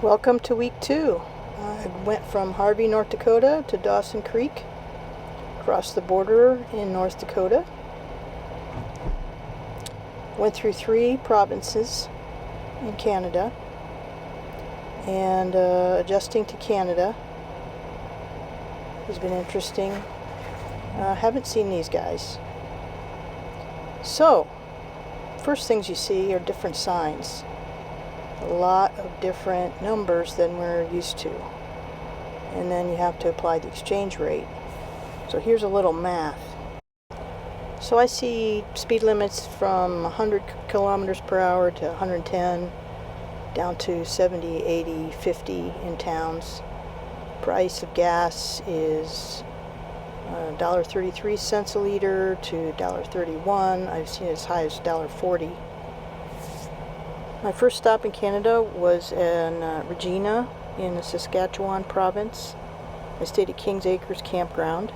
Welcome to week 2. I went from Harvey, North Dakota to Dawson Creek, across the border in North Dakota. Went through 3 provinces in Canada, and adjusting to Canada has been interesting. Haven't seen these guys. So, first things you see are different signs. A lot of different numbers than we're used to. And then you have to apply the exchange rate. So here's a little math. So I see speed limits from 100 kilometers per hour to 110, down to 70, 80, 50 in towns. Price of gas is $1.33 a liter to $1.31. I've seen it as high as $1.40. My first stop in Canada was in Regina in the Saskatchewan province. I stayed at Kings Acres Campground,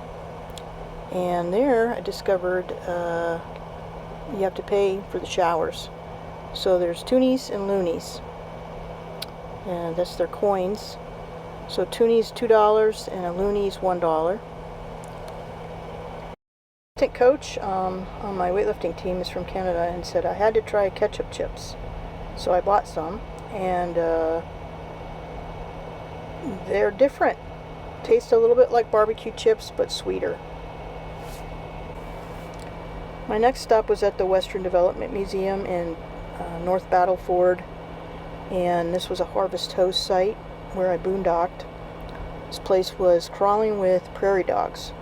and there I discovered you have to pay for the showers. So there's toonies and loonies, and that's their coins. So toonies $2 and a loonies $1. Assistant coach on my weightlifting team is from Canada and said I had to try ketchup chips. So I bought some, and they're different. Taste a little bit like barbecue chips, but sweeter. My next stop was at the Western Development Museum in North Battleford, and this was a harvest host site where I boondocked. This place was crawling with prairie dogs.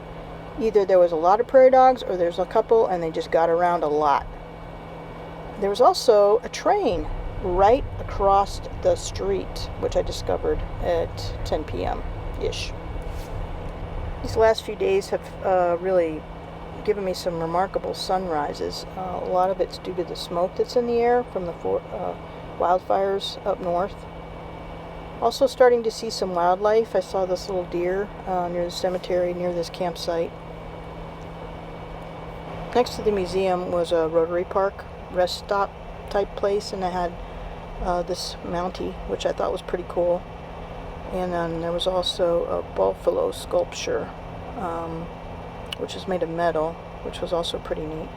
Either there was a lot of prairie dogs or there's a couple and they just got around a lot. There was also a train right across the street, which I discovered at 10 p.m.-ish. These last few days have really given me some remarkable sunrises. A lot of it's due to the smoke that's in the air from the wildfires up north. Also starting to see some wildlife. I saw this little deer near the cemetery, near this campsite. Next to the museum was a Rotary Park rest stop type place, and I had this Mountie, which I thought was pretty cool. And then there was also a buffalo sculpture, which is made of metal, which was also pretty neat.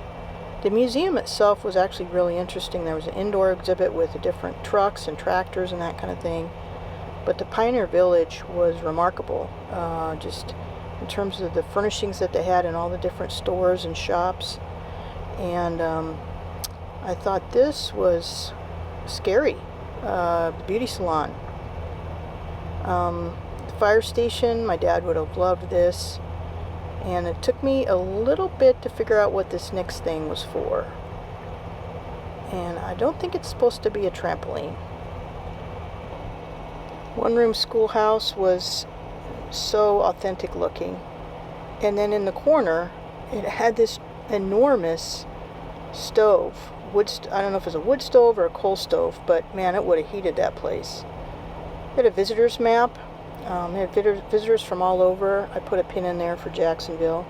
The museum itself was actually really interesting. There was an indoor exhibit with different trucks and tractors and that kind of thing. But the Pioneer Village was remarkable, just in terms of the furnishings that they had in all the different stores and shops. And I thought this was scary. The beauty salon. The fire station, my dad would have loved this. And it took me a little bit to figure out what this next thing was for. And I don't think it's supposed to be a trampoline. One-room schoolhouse was so authentic looking. And then in the corner, it had this enormous stove. I don't know if it was a wood stove or a coal stove, but man, it would have heated that place. It had a visitor's map. They had visitors from all over. I put a pin in there for Jacksonville.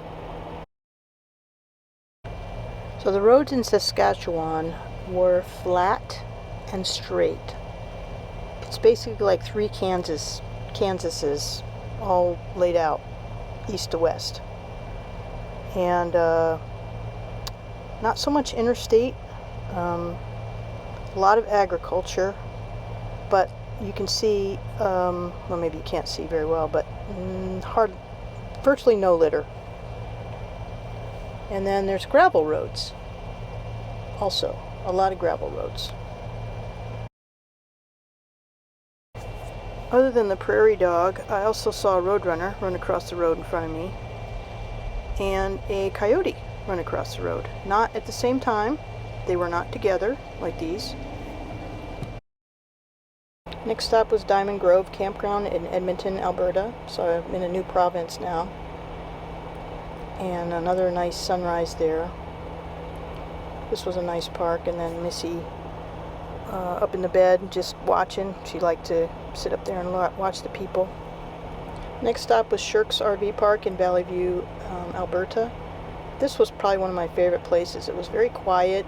So the roads in Saskatchewan were flat and straight. It's basically like 3 Kansases all laid out east to west. And not so much interstate. A lot of agriculture, but you can see, well, maybe you can't see very well, but virtually no litter. And then there's gravel roads. Also, a lot of gravel roads. Other than the prairie dog, I also saw a roadrunner run across the road in front of me, and a coyote run across the road. Not at the same time. They were not together like these. Next stop was Diamond Grove Campground in Edmonton, Alberta. So I'm in a new province now. And another nice sunrise there. This was a nice park. And then Missy up in the bed just watching. She liked to sit up there and watch the people. Next stop was Shirks RV Park in Valley View, Alberta. This was probably one of my favorite places. It was very quiet.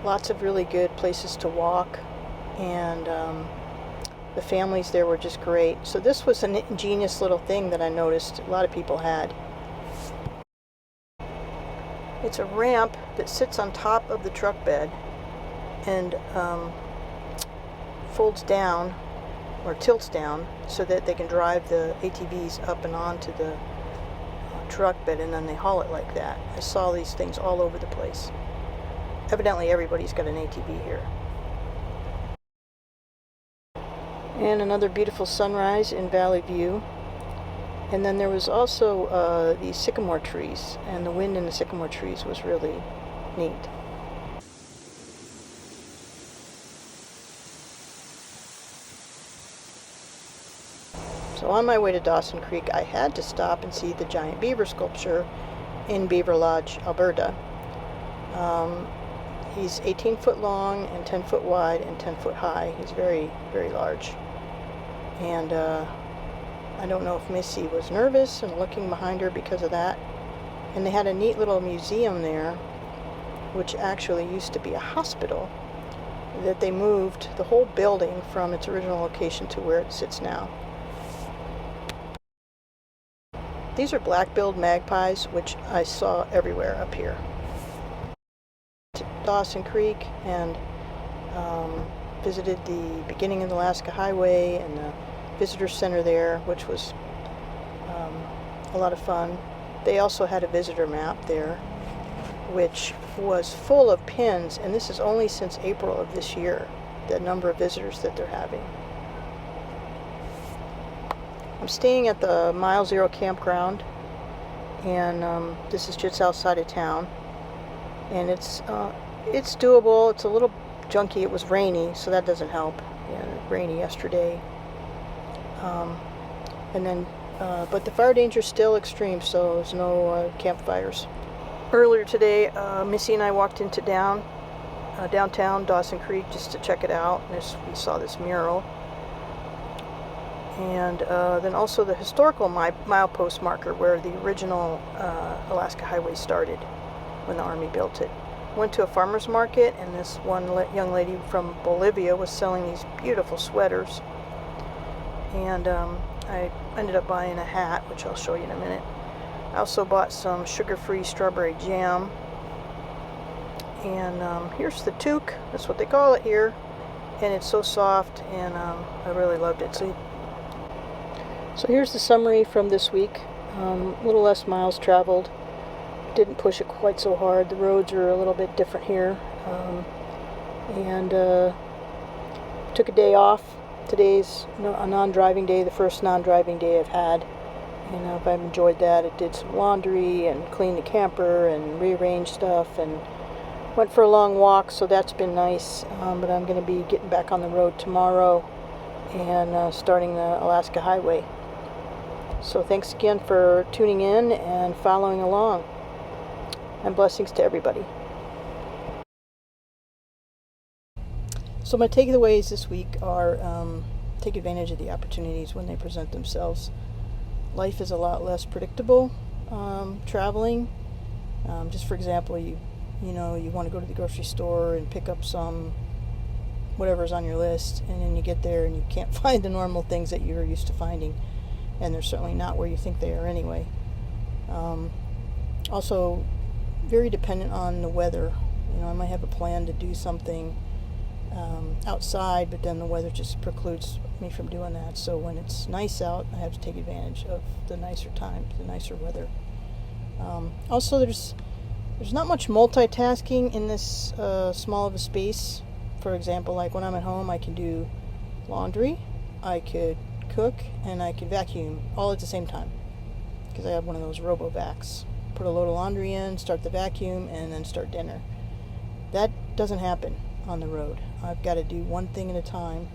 Lots of really good places to walk, and The families there were just great. So this was an ingenious little thing that I noticed a lot of people had. It's a ramp that sits on top of the truck bed and folds down or tilts down so that they can drive the ATVs up and onto the truck bed, and then they haul it like that. I saw these things all over the place. Evidently everybody's got an ATV here. And another beautiful sunrise in Valley View. And then there was also these sycamore trees, and the wind in the sycamore trees was really neat. So on my way to Dawson Creek, I had to stop and see the giant beaver sculpture in Beaver Lodge, Alberta. He's 18 foot long and 10 foot wide and 10 foot high. He's very, very large. And I don't know if Missy was nervous and looking behind her because of that. And they had a neat little museum there, which actually used to be a hospital, that they moved the whole building from its original location to where it sits now. These are black-billed magpies, which I saw everywhere up here. To Dawson Creek and visited the beginning of the Alaska Highway and the visitor center there, which was a lot of fun. They also had a visitor map there, which was full of pins, and this is only since April of this year, the number of visitors that they're having. I'm staying at the Mile Zero campground, and this is just outside of town, and it's doable. It's a little junky. It was rainy, so that doesn't help. Yeah, rainy yesterday. But the fire danger is still extreme, so there's no campfires. Earlier today, Missy and I walked into downtown Dawson Creek just to check it out. We saw this mural. And then also the historical milepost marker where the original Alaska Highway started when the Army built it. Went to a farmer's market, and this one young lady from Bolivia was selling these beautiful sweaters. And I ended up buying a hat, which I'll show you in a minute. I also bought some sugar-free strawberry jam. And here's the toque. That's what they call it here. And it's so soft, and I really loved it. So here's the summary from this week. A little less miles traveled. Didn't push it quite so hard. The roads are a little bit different here. Took a day off. Today's a non-driving day, the first non-driving day I've had. And I've enjoyed that. I did some laundry and cleaned the camper and rearranged stuff and went for a long walk, so that's been nice. But I'm going to be getting back on the road tomorrow and starting the Alaska Highway. So thanks again for tuning in and following along. And blessings to everybody. So my takeaways this week are take advantage of the opportunities when they present themselves. Life is a lot less predictable traveling. Just for example, you want to go to the grocery store and pick up some whatever's on your list, and then you get there and you can't find the normal things that you're used to finding, and they're certainly not where you think they are anyway. Also, very dependent on the weather. I might have a plan to do something outside, but then the weather just precludes me from doing that. So when it's nice out, I have to take advantage of the nicer times, the nicer weather. Also, there's not much multitasking in this small of a space. For example, like when I'm at home, I can do laundry, I could cook, and I could vacuum all at the same time, because I have one of those RoboVacs. Put a load of laundry in, start the vacuum, and then start dinner. That doesn't happen on the road. I've got to do one thing at a time.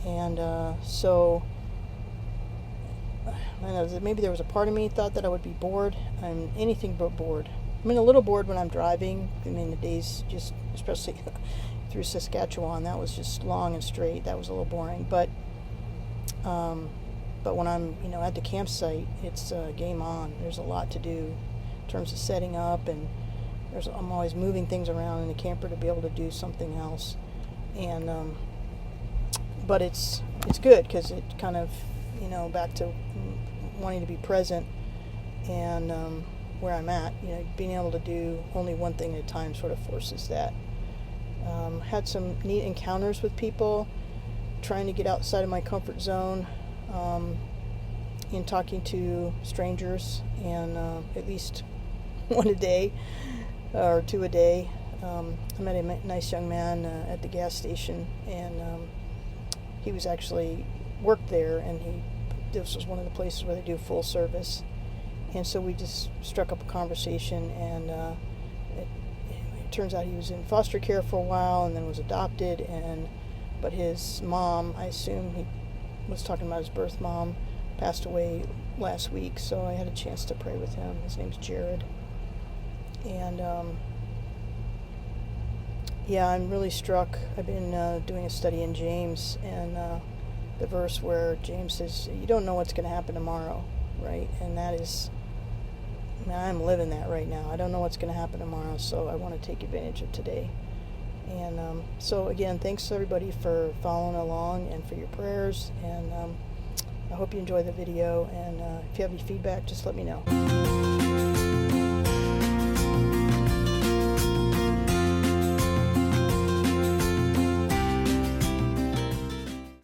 And so maybe there was a part of me thought that I would be bored. I'm anything but bored. I mean, a little bored when I'm driving. I mean, the days just, especially through Saskatchewan, that was just long and straight. That was a little boring. But when I'm, at the campsite, it's game on. There's a lot to do in terms of setting up, and I'm always moving things around in the camper to be able to do something else. And but it's it's good because it kind of, back to wanting to be present and where I'm at, being able to do only one thing at a time sort of forces that. Had some neat encounters with people, trying to get outside of my comfort zone in talking to strangers, and at least one a day or two a day. I met a nice young man at the gas station, and he was actually worked there, and this was one of the places where they do full service, and so we just struck up a conversation, and it turns out he was in foster care for a while and then was adopted, but his mom, I assume he was talking about his birth mom, passed away last week, so I had a chance to pray with him. His name's Jared. And I'm really struck. I've been doing a study in James, and the verse where James says, you don't know what's going to happen tomorrow, right? And that is, I'm living that right now. I don't know what's going to happen tomorrow, so I want to take advantage of today. And so again, thanks to everybody for following along and for your prayers, and I hope you enjoy the video, and if you have any feedback, just let me know.